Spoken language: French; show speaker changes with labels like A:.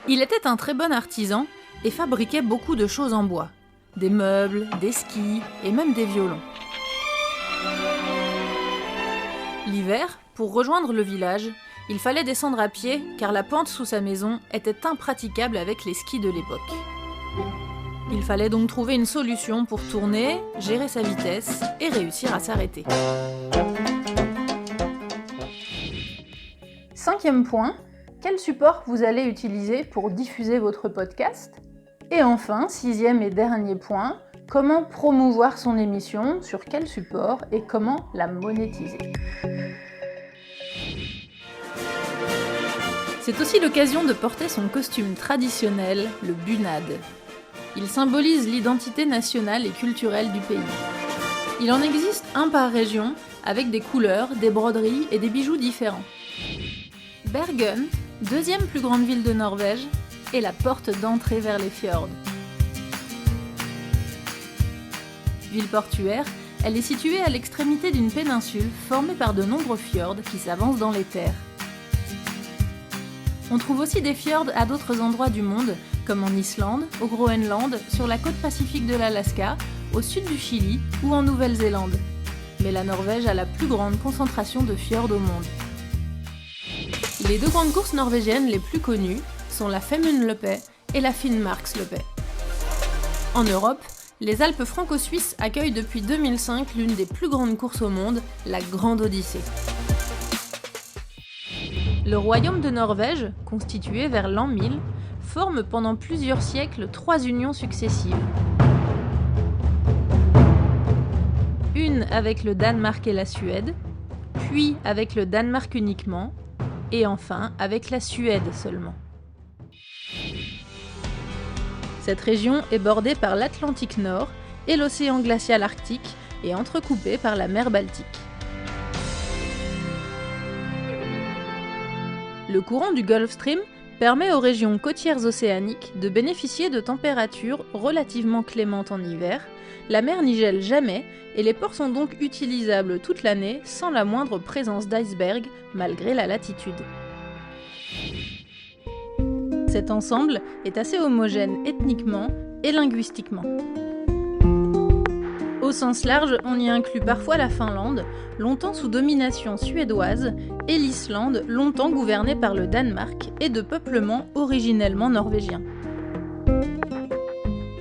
A: Il était un très bon artisan et fabriquait beaucoup de choses en bois. Des meubles, des skis et même des violons. L'hiver, pour rejoindre le village, il fallait descendre à pied car la pente sous sa maison était impraticable avec les skis de l'époque. Il fallait donc trouver une solution pour tourner, gérer sa vitesse et réussir à s'arrêter. 5e point, quel support vous allez utiliser pour diffuser votre podcast ? Et enfin, 6e et dernier point, comment promouvoir son émission, sur quel support et comment la monétiser ? C'est aussi l'occasion de porter son costume traditionnel, le bunad. Il symbolise l'identité nationale et culturelle du pays. Il en existe un par région, avec des couleurs, des broderies et des bijoux différents. Bergen, 2e plus grande ville de Norvège, est la porte d'entrée vers les fjords. Ville portuaire, elle est située à l'extrémité d'une péninsule formée par de nombreux fjords qui s'avancent dans les terres. On trouve aussi des fjords à d'autres endroits du monde, comme en Islande, au Groenland, sur la côte pacifique de l'Alaska, au sud du Chili ou en Nouvelle-Zélande. Mais la Norvège a la plus grande concentration de fjords au monde. Les 2 grandes courses norvégiennes les plus connues sont la Femundløpet et la Finnmarksløpet. En Europe, les Alpes franco-suisses accueillent depuis 2005 l'une des plus grandes courses au monde, la Grande Odyssée. Le royaume de Norvège, constitué vers l'an 1000, forme pendant plusieurs siècles 3 unions successives. Une avec le Danemark et la Suède, puis avec le Danemark uniquement, et enfin avec la Suède seulement. Cette région est bordée par l'Atlantique Nord et l'océan glacial arctique et entrecoupée par la mer Baltique. Le courant du Gulf Stream permet aux régions côtières océaniques de bénéficier de températures relativement clémentes en hiver, la mer n'y gèle jamais et les ports sont donc utilisables toute l'année sans la moindre présence d'iceberg malgré la latitude. Cet ensemble est assez homogène ethniquement et linguistiquement. Au sens large, on y inclut parfois la Finlande, longtemps sous domination suédoise, et l'Islande, longtemps gouvernée par le Danemark et de peuplement originellement norvégien.